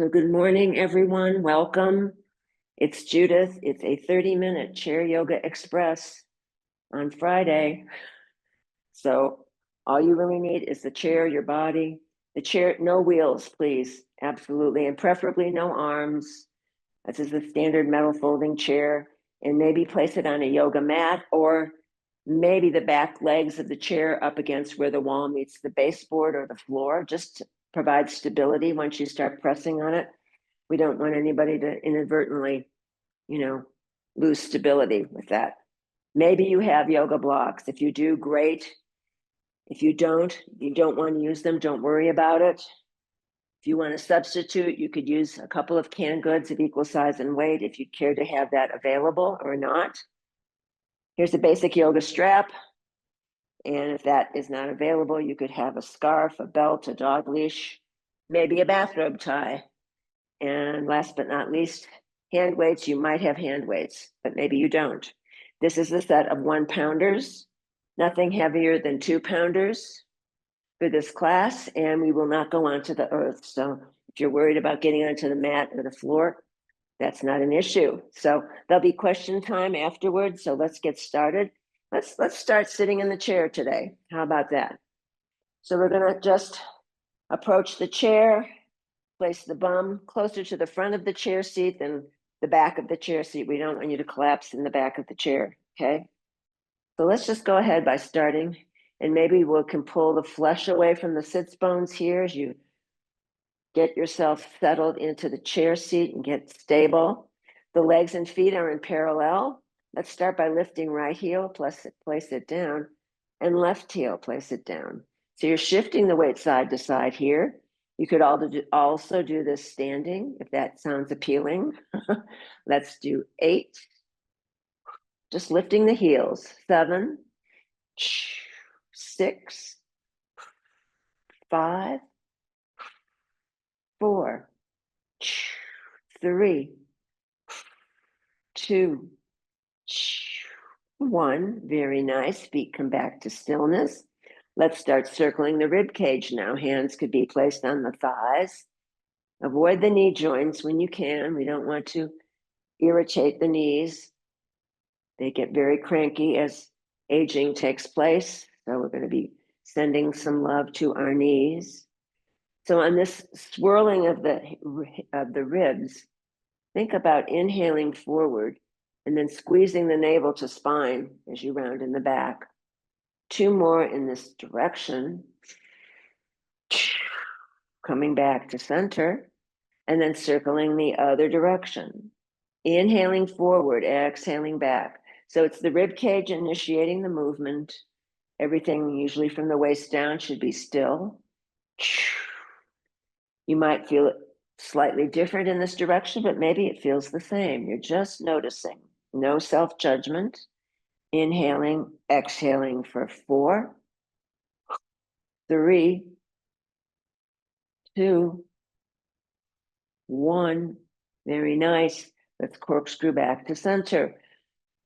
So good morning, everyone. Welcome. It's Judith. It's a 30-minute chair yoga express on Friday. So all you really need is the chair, your body, the chair, no wheels, please. Absolutely. And preferably no arms. This is the standard metal folding chair. And maybe place it on a yoga mat or maybe the back legs of the chair up against where the wall meets the baseboard or the floor, just to provide stability once you start pressing on it. We don't want anybody to inadvertently, lose stability with that. Maybe you have yoga blocks. If you do, great. If you don't want to use them, don't worry about it. If you want to substitute, you could use a couple of canned goods of equal size and weight if you'd care to have that available or not. Here's a basic yoga strap. And if that is not available, you could have a scarf, a belt, a dog leash, maybe a bathrobe tie. And last but not least, hand weights. You might have hand weights, but maybe you don't. This is a set of 1-pounders, nothing heavier than 2-pounders for this class, and we will not go onto the earth. So if you're worried about getting onto the mat or the floor, that's not an issue. So there'll be question time afterwards. So let's get started. Let's start sitting in the chair today. How about that? So we're gonna just approach the chair, place the bum closer to the front of the chair seat than the back of the chair seat. We don't want you to collapse in the back of the chair, okay? So let's just go ahead by starting, and maybe we can pull the flesh away from the sits bones here as you get yourself settled into the chair seat and get stable. The legs and feet are in parallel. Let's start by lifting right heel, place it down, and left heel, place it down. So you're shifting the weight side to side here. You could also do this standing if that sounds appealing. Let's do 8. Just lifting the heels. 7, 6, 5, 4, 3, 2, 1. Very nice. Feet come back to stillness. Let's start circling the rib cage now. Hands could be placed on the thighs. Avoid the knee joints when you can. We don't want to irritate the knees. They get very cranky as aging takes place. So we're going to be sending some love to our knees. So on this swirling of the ribs, think about inhaling forward and then squeezing the navel to spine as you round in the back. 2 more in this direction. Coming back to center and then circling the other direction. Inhaling forward, exhaling back. So it's the rib cage initiating the movement. Everything usually from the waist down should be still. You might feel it slightly different in this direction, but maybe it feels the same. You're just noticing. No self-judgment. Inhaling, exhaling for 4, 3, 2, 1. Very nice. Let's corkscrew back to center.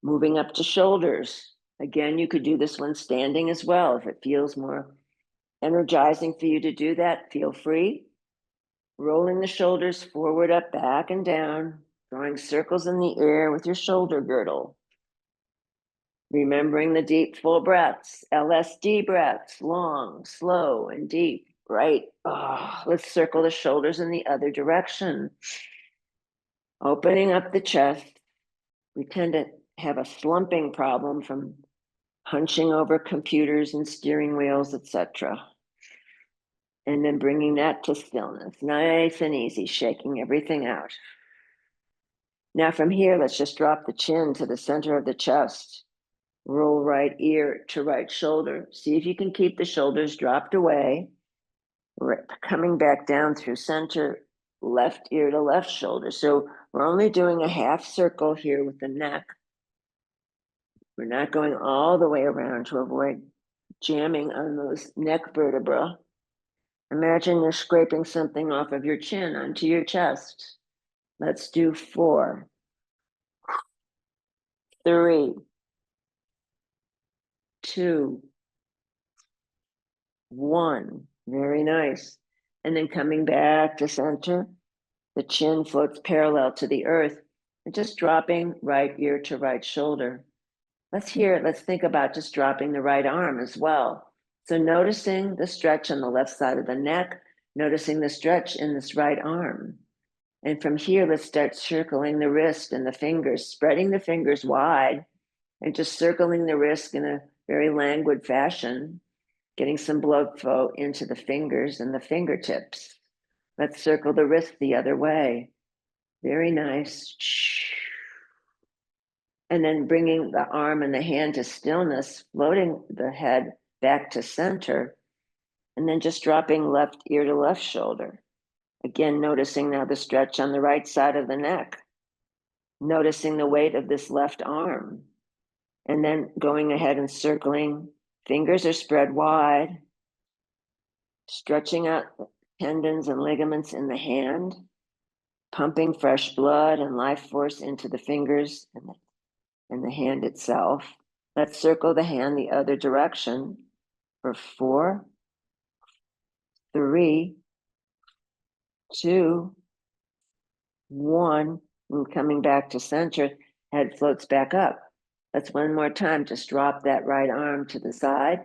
Moving up to shoulders. Again, you could do this one standing as well. If it feels more energizing for you to do that, feel free. Rolling the shoulders forward, up, back, and down. Drawing circles in the air with your shoulder girdle. Remembering the deep, full breaths, LSD breaths, long, slow, and deep, right? Let's circle the shoulders in the other direction. Opening up the chest. We tend to have a slumping problem from hunching over computers and steering wheels, etc. And then bringing that to stillness, nice and easy, shaking everything out. Now from here, let's just drop the chin to the center of the chest. Roll right ear to right shoulder. See if you can keep the shoulders dropped away. Coming back down through center, left ear to left shoulder. So we're only doing a half circle here with the neck. We're not going all the way around to avoid jamming on those neck vertebrae. Imagine you're scraping something off of your chin onto your chest. Let's do 4, 3, 2, 1. Very nice. And then coming back to center, The chin floats parallel to the earth and just dropping right ear to right shoulder. Let's think about just dropping the right arm as well. So noticing the stretch on the left side of the neck, noticing the stretch in this right arm. And from here, let's start circling the wrist and the fingers, spreading the fingers wide and just circling the wrist in a very languid fashion, getting some blood flow into the fingers and the fingertips. Let's circle the wrist the other way. Very nice. And then bringing the arm and the hand to stillness, floating the head back to center, and then just dropping left ear to left shoulder. Again, noticing now the stretch on the right side of the neck, noticing the weight of this left arm, and then going ahead and circling. Fingers are spread wide, stretching out tendons and ligaments in the hand, pumping fresh blood and life force into the fingers and the hand itself. Let's circle the hand the other direction for 4, 3, 2, 1, and coming back to center, head floats back up. Let's one more time, just drop that right arm to the side.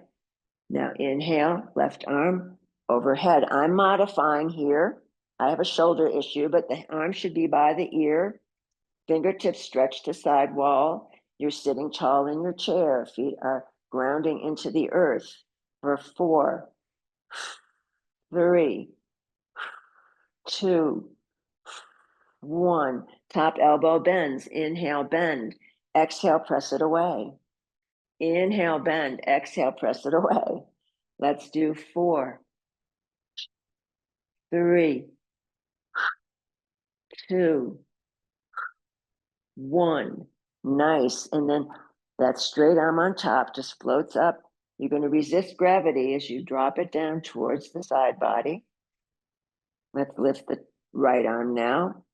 Now inhale, left arm overhead. I'm modifying here. I have a shoulder issue, but the arm should be by the ear. Fingertips stretch to side wall. You're sitting tall in your chair. Feet are grounding into the earth for 4, 3, 2, 1. Top elbow bends. Inhale, bend. Exhale, press it away. Inhale, bend. Exhale, press it away. Let's do 4, 3, 2, 1. Nice. And then that straight arm on top just floats up. You're going to resist gravity as you drop it down towards the side body. Let's lift the right arm now.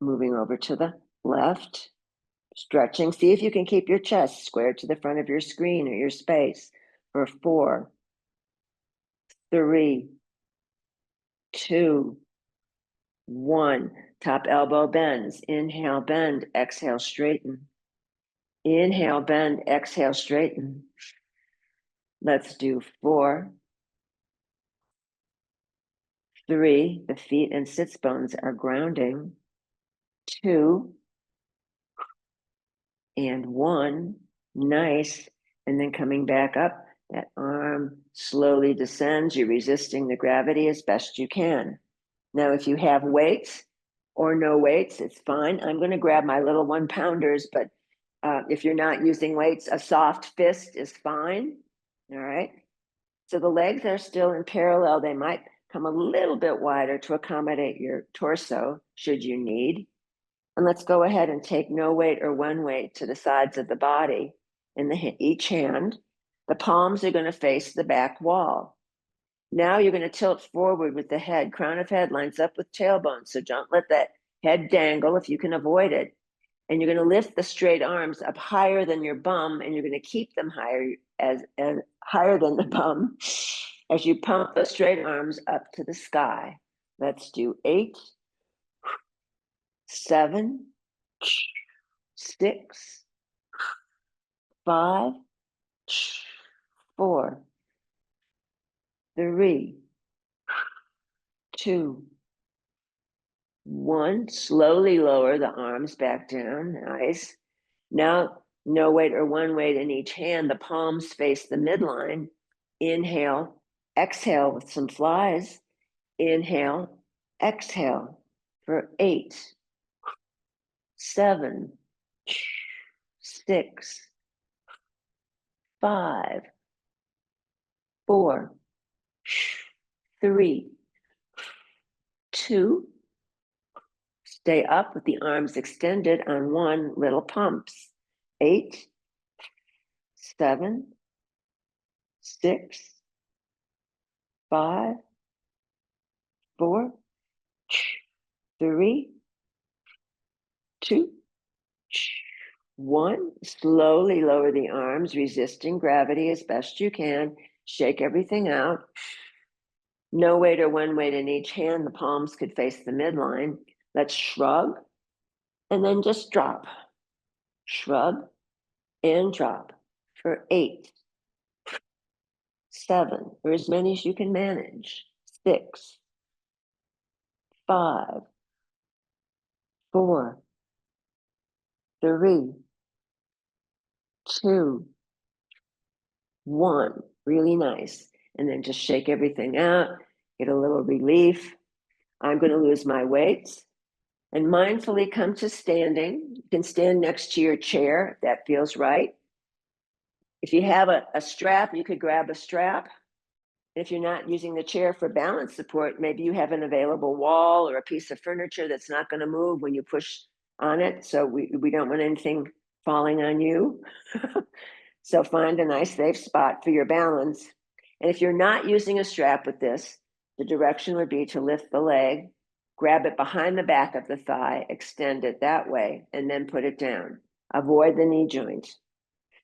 Moving over to the left. Stretching. See if you can keep your chest squared to the front of your screen or your space for 4, 3, 2, 1. Top elbow bends. Inhale, bend. Exhale, straighten. Inhale, bend. Exhale, straighten. Let's do 4, 3. The feet and sits bones are grounding. 2, and 1. Nice. And then coming back up, that arm slowly descends. You're resisting the gravity as best you can. Now, if you have weights or no weights, it's fine. I'm going to grab my little 1-pounders, but if you're not using weights, a soft fist is fine. All right. So the legs are still in parallel. They might come a little bit wider to accommodate your torso should you need. And let's go ahead and take no weight or one weight to the sides of the body in each hand. The palms are going to face the back wall. Now you're going to tilt forward with the head. Crown of head lines up with tailbone. So don't let that head dangle if you can avoid it. And you're going to lift the straight arms up higher than your bum, and you're going to keep them higher as higher than the bum as you pump the straight arms up to the sky. Let's do 8, 7, 6, 5, 4, 3, 2, 1. Slowly lower the arms back down. Nice. Now, no weight or one weight in each hand. The palms face the midline. Inhale, exhale with some flies. Inhale, exhale for 8, 7, 6, 5, 4, 3, 2. Stay up with the arms extended on 1, little pumps. 8, 7, 6, 5, 4, 3, 2, 1. Slowly lower the arms, resisting gravity as best you can. Shake everything out. No weight or one weight in each hand. The palms could face the midline. Let's shrug and then just drop. Shrug and drop for 8, 7, or as many as you can manage. 6, 5, 4, 3, 2, 1. Really nice. And then just shake everything out, get a little relief. I'm going to lose my weights and mindfully come to standing. You can stand next to your chair if that feels right. If you have a strap, you could grab a strap. If you're not using the chair for balance support, maybe you have an available wall or a piece of furniture that's not going to move when you push on it. So we don't want anything falling on you. So find a nice safe spot for your balance. And if you're not using a strap with this, the direction would be to lift the leg, grab it behind the back of the thigh, extend it that way, and then put it down. Avoid the knee joint.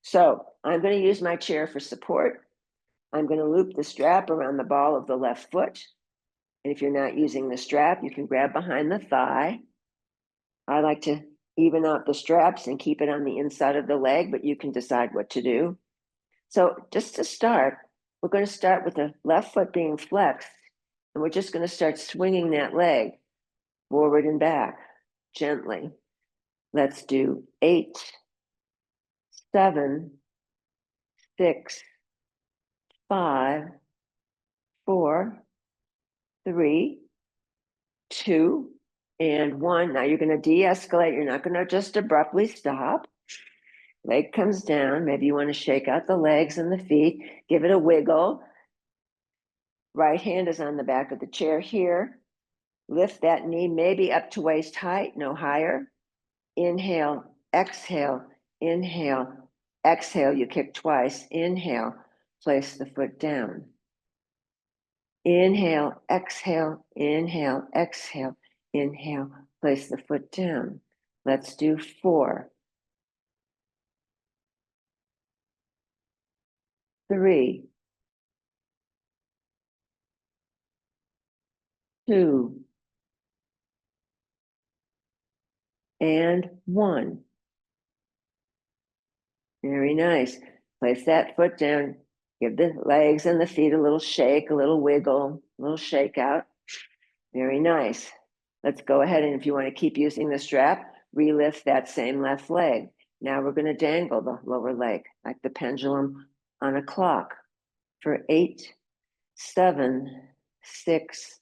So I'm going to use my chair for support. I'm going to loop the strap around the ball of the left foot. And if you're not using the strap, you can grab behind the thigh. I like to even out the straps and keep it on the inside of the leg, but you can decide what to do. So just to start, we're going to start with the left foot being flexed, and we're just going to start swinging that leg forward and back gently. Let's do 8, 7, 6, 5, 4, 3, 2, and 1. Now you're going to de-escalate. You're not going to just abruptly stop. Leg comes down. Maybe you want to shake out the legs and the feet. Give it a wiggle. Right hand is on the back of the chair here. Lift that knee maybe up to waist height, no higher. Inhale, exhale, inhale, exhale. You kick twice. Inhale, place the foot down. Inhale, exhale, inhale, exhale, inhale, place the foot down. Let's do 4, 3, 2, and 1. Very nice. Place that foot down. Give the legs and the feet a little shake, a little wiggle, a little shake out. Very nice. Let's go ahead, and if you want to keep using the strap, relift that same left leg. Now we're going to dangle the lower leg like the pendulum on a clock for 8, 7, 6,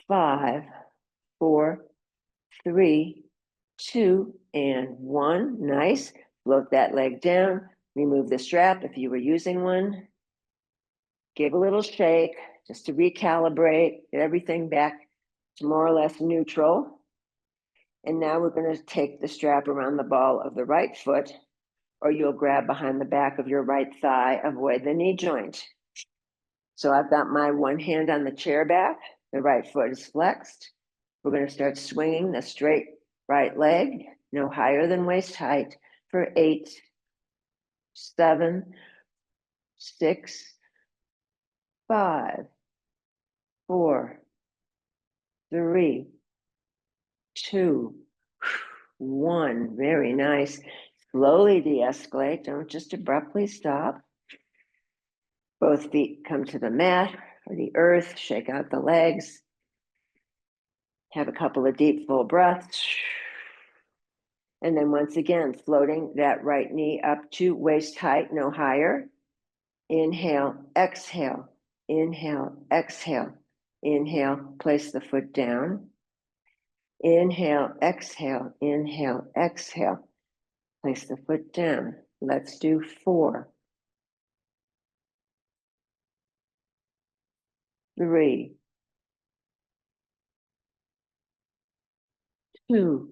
5, 4, 3, 2, and 1. Nice. Float that leg down. Remove the strap if you were using one. Give a little shake just to recalibrate, get everything back to more or less neutral. And now we're going to take the strap around the ball of the right foot, or you'll grab behind the back of your right thigh. Avoid the knee joint. So I've got my one hand on the chair back. The right foot is flexed. We're going to start swinging the straight right leg, no higher than waist height, for 8, 7, 6, 5, 4, 3, 2, 1. Very nice. Slowly de-escalate. Don't just abruptly stop. Both feet come to the mat or the earth. Shake out the legs. Have a couple of deep, full breaths. And then once again, floating that right knee up to waist height, no higher. Inhale, exhale, inhale, exhale. Inhale, place the foot down. Inhale, exhale, inhale, exhale. Place the foot down. Let's do 4, 3, 2,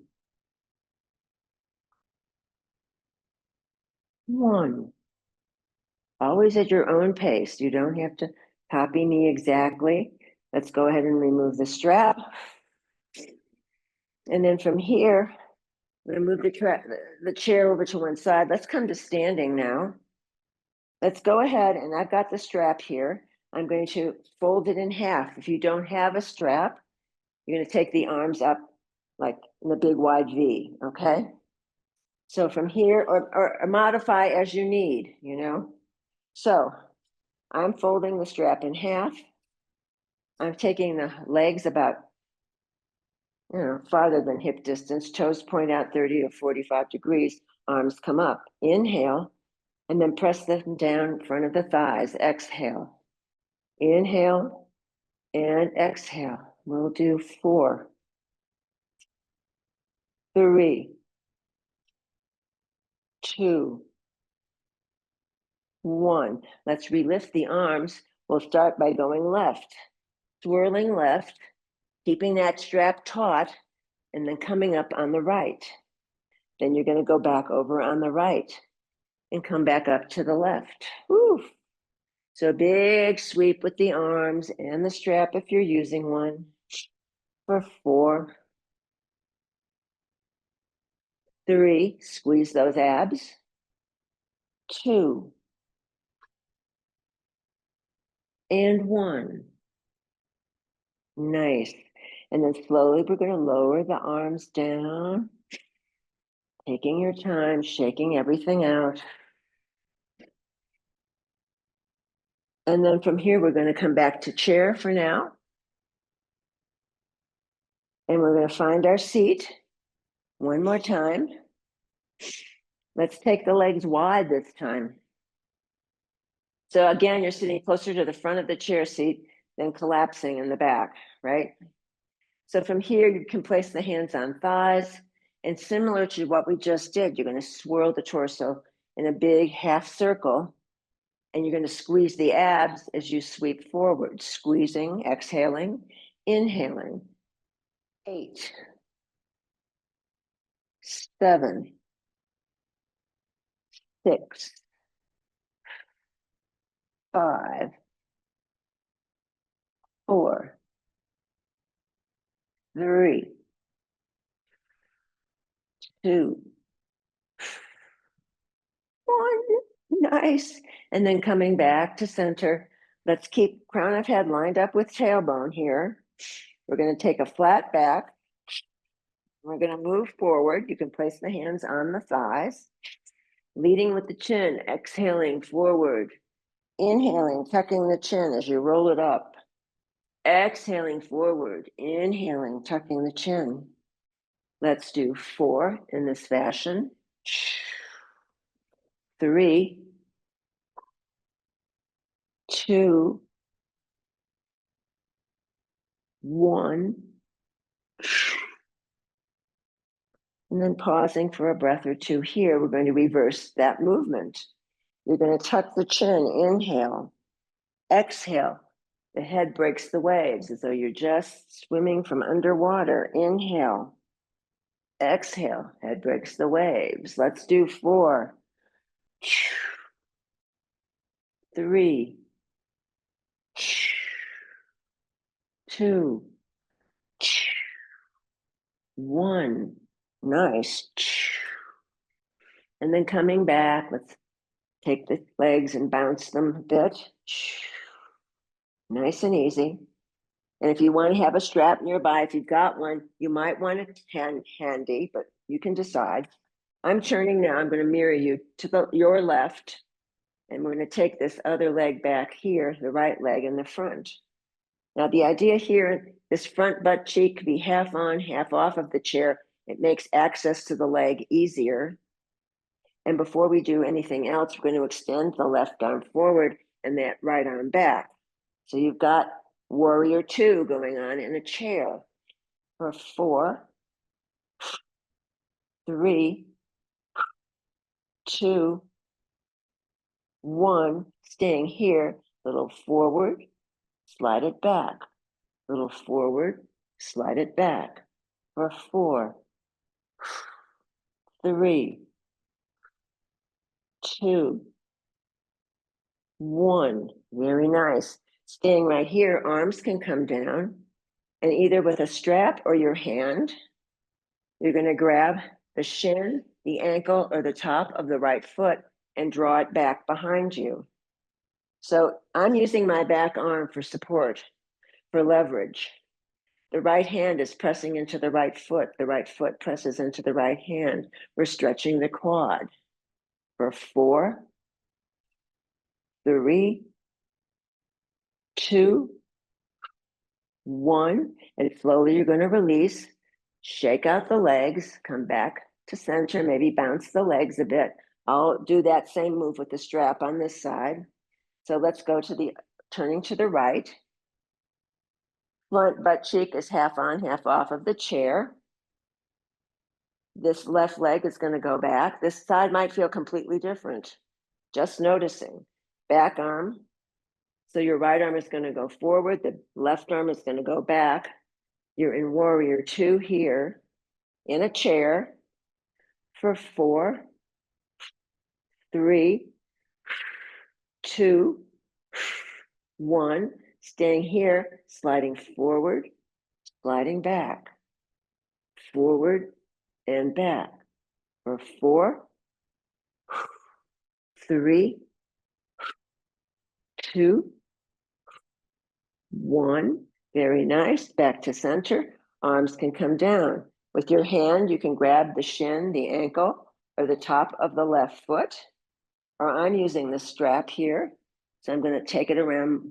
1. Always at your own pace. You don't have to copy me exactly. Let's go ahead and remove the strap. And then from here, I'm going to move the chair over to one side. Let's come to standing now. Let's go ahead, and I've got the strap here. I'm going to fold it in half. If you don't have a strap, you're going to take the arms up like in a big wide V, okay? So from here, or modify as you need, you know? So I'm folding the strap in half. I'm taking the legs about, farther than hip distance. Toes point out 30 to 45 degrees. Arms come up. Inhale, and then press them down in front of the thighs. Exhale. Inhale and exhale. We'll do 4, 3, 2, 1. Let's relift the arms. We'll start by going left, swirling left, keeping that strap taut, and then coming up on the right. Then you're going to go back over on the right and come back up to the left. Woo. So big sweep with the arms and the strap if you're using one. For 4, 3, squeeze those abs. 2, and 1. Nice. And then slowly we're going to lower the arms down, taking your time, shaking everything out. And then from here, we're going to come back to chair for now. And we're going to find our seat one more time. Let's take the legs wide this time. So again, you're sitting closer to the front of the chair seat than collapsing in the back, right? So from here, you can place the hands on thighs, and similar to what we just did, you're going to swirl the torso in a big half circle, and you're going to squeeze the abs as you sweep forward, squeezing, exhaling, inhaling. 8, 7, 6, 5, 4, 3, 2, 1. Nice. And then coming back to center. Let's keep crown of head lined up with tailbone here. We're going to take a flat back. We're going to move forward. You can place the hands on the thighs, leading with the chin, exhaling forward, inhaling, tucking the chin as you roll it up, exhaling forward, inhaling, tucking the chin. Let's do 4 in this fashion. 3, 2, 1. And then pausing for a breath or two here, we're going to reverse that movement. You're going to tuck the chin, inhale, exhale. The head breaks the waves as though you're just swimming from underwater. Inhale, exhale, head breaks the waves. Let's do 4, 3, 2, 1. Nice. And then coming back, let's take the legs and bounce them a bit. Nice and easy. And if you want to have a strap nearby, if you've got one, you might want it handy, but you can decide. I'm turning now. I'm going to mirror you to your left. And we're going to take this other leg back here, the right leg in the front. Now, the idea here, this front butt cheek could be half on, half off of the chair. It makes access to the leg easier. And before we do anything else, we're going to extend the left arm forward and that right arm back. So you've got warrior 2 going on in a chair for 4, 3, 2, 1. Staying here, little forward, slide it back, little forward, slide it back for 4, 3, 2, 1. Very nice. Staying right here, arms can come down, and either with a strap or your hand, you're going to grab the shin, the ankle, or the top of the right foot and draw it back behind you. So I'm using my back arm for support, for leverage. The right hand is pressing into the right foot. The right foot presses into the right hand. We're stretching the quad for 4, 3, 2, 1. And slowly you're going to release. Shake out the legs. Come back to center. Maybe bounce the legs a bit. I'll do that same move with the strap on this side. So let's go to the turning to the right. Front butt cheek is half on, half off of the chair. This left leg is going to go back. This side might feel completely different. Just noticing. Back arm. So your right arm is going to go forward. The left arm is going to go back. You're in warrior 2 here in a chair for 4, 3, 2, 1. Staying here, sliding forward, sliding back, forward and back for 4, 3, 2, 1. Very nice. Back to center. Arms can come down. With your hand, you can grab the shin, the ankle, or the top of the left foot. Or I'm using the strap here. So I'm going to take it around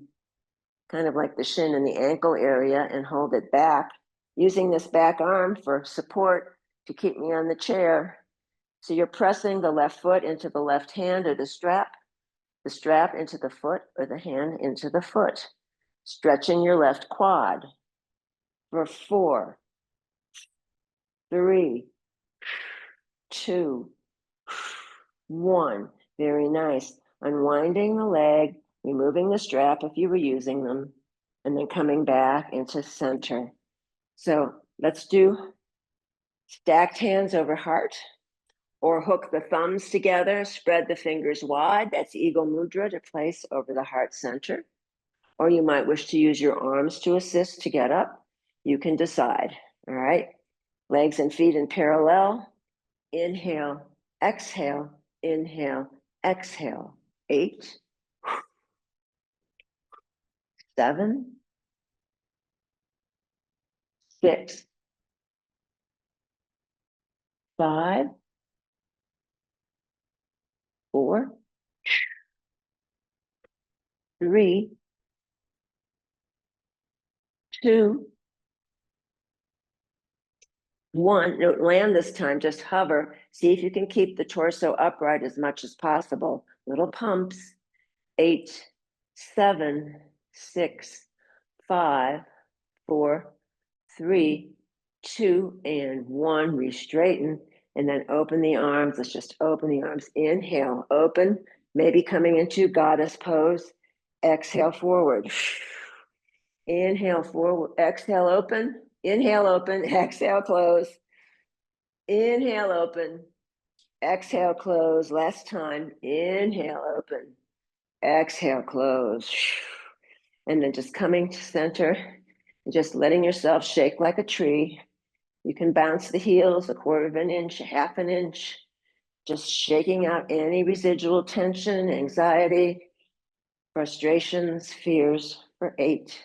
kind of like the shin and the ankle area and hold it back, using this back arm for support to keep me on the chair. So you're pressing the left foot into the left hand or the strap into the foot or the hand into the foot. Stretching your left quad for 4, 3, 2, 1. Very nice. Unwinding the leg, removing the strap if you were using them, and then coming back into center. So let's do stacked hands over heart, or hook the thumbs together, spread the fingers wide. That's Eagle Mudra to place over the heart center. Or you might wish to use your arms to assist to get up. You can decide. All right. Legs and feet in parallel. Inhale, exhale, inhale, exhale. 8, 7, 6, 5, 4, 3, 2, 1. Don't land this time, just hover. See if you can keep the torso upright as much as possible. Little pumps. 8, 7, 6, 5, 4, 3, 2, and 1. Re-straighten, and then open the arms. Let's just open the arms. Inhale, open, maybe coming into goddess pose. Exhale, forward. Inhale, forward. Exhale, open. Inhale, open. Exhale, close. Inhale, open. Exhale, close. Last time. Inhale, open. Exhale, close. And then just coming to center and just letting yourself shake like a tree. You can bounce the heels 1/4 of an inch, 1/2 an inch, just shaking out any residual tension, anxiety, frustrations, fears for 8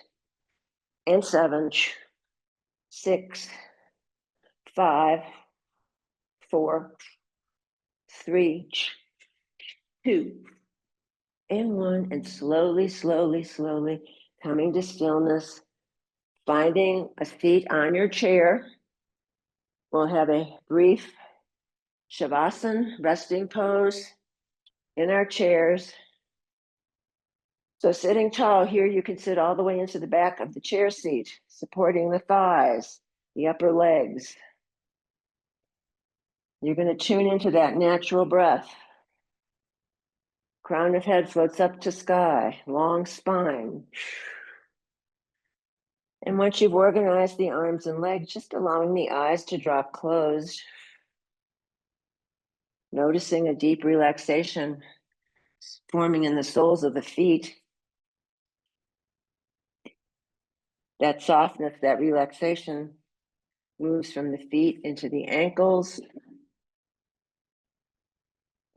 and 7, 6, 5, 4, 3, 2, and 1. And slowly, slowly, slowly coming to stillness, finding a seat on your chair. We'll have a brief Shavasana, resting pose in our chairs. So sitting tall here, you can sit all the way into the back of the chair seat, supporting the thighs, the upper legs. You're going to tune into that natural breath. Crown of head floats up to sky, long spine. And once you've organized the arms and legs, just allowing the eyes to drop closed, noticing a deep relaxation forming in the soles of the feet. That softness, that relaxation moves from the feet into the ankles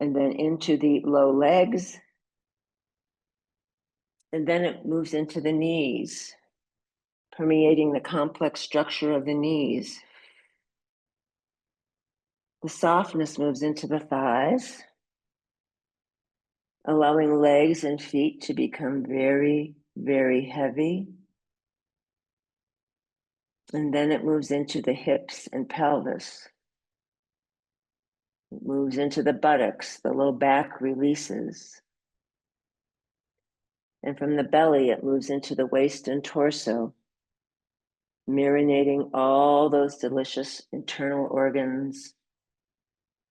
and then into the low legs, And then it moves into the knees, permeating the complex structure of the knees. The softness moves into the thighs, allowing legs and feet to become very, very heavy. And then it moves into the hips and pelvis. It moves into the buttocks, the low back releases. And from the belly, it moves into the waist and torso, marinating all those delicious internal organs,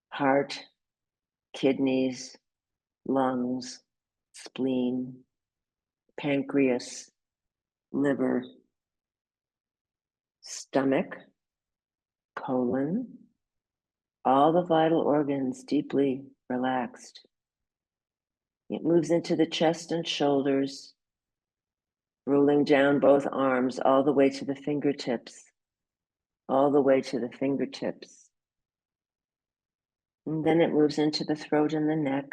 heart, kidneys, lungs, spleen, pancreas, liver, stomach, colon, all the vital organs deeply relaxed. It moves into the chest and shoulders, rolling down both arms all the way to the fingertips, all the way to the fingertips. And then it moves into the throat and the neck,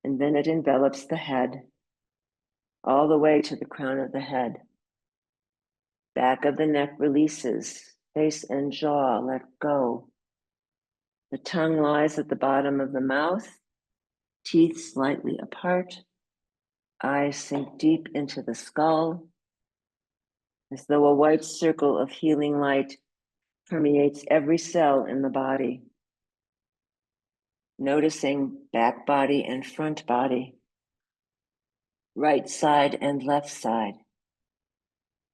and then it envelops the head, all the way to the crown of the head. Back of the neck releases, face and jaw let go. The tongue lies at the bottom of the mouth, teeth slightly apart, eyes sink deep into the skull, as though a white circle of healing light permeates every cell in the body. Noticing back body and front body, right side and left side.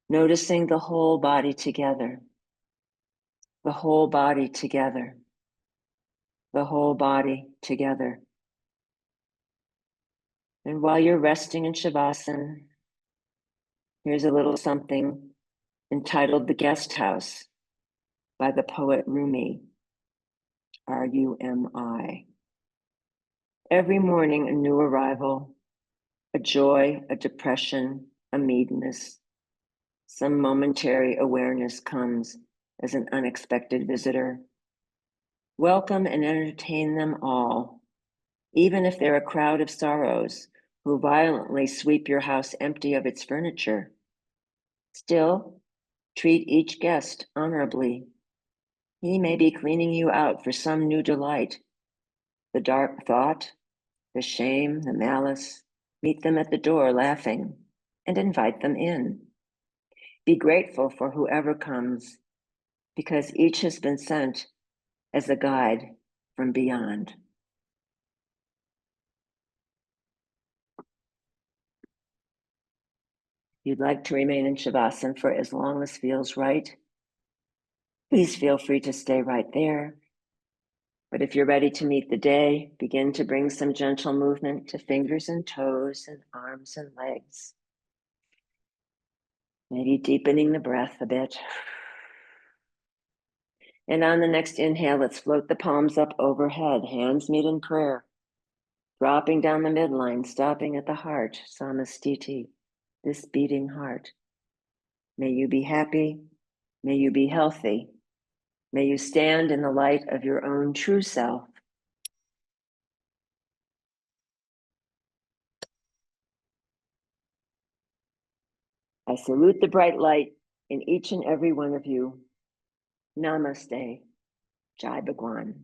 Noticing the whole body together, the whole body together, the whole body together. And while you're resting in Shavasana, here's a little something entitled The Guest House by the poet Rumi, R-U-M-I. Every morning, a new arrival, a joy, a depression, a meanness, some momentary awareness comes as an unexpected visitor. Welcome and entertain them all, even if they're a crowd of sorrows who violently sweep your house empty of its furniture. Still, treat each guest honorably. He may be cleaning you out for some new delight. The dark thought, the shame, the malice, meet them at the door laughing and invite them in. Be grateful for whoever comes, because each has been sent as a guide from beyond. If you'd like to remain in Shavasana for as long as feels right, please feel free to stay right there. But if you're ready to meet the day, begin to bring some gentle movement to fingers and toes and arms and legs. Maybe deepening the breath a bit. And on the next inhale, let's float the palms up overhead, hands meet in prayer. Dropping down the midline, stopping at the heart, samastiti, this beating heart. May you be happy, may you be healthy, may you stand in the light of your own true self. I salute the bright light in each and every one of you. Namaste, Jai Bhagwan.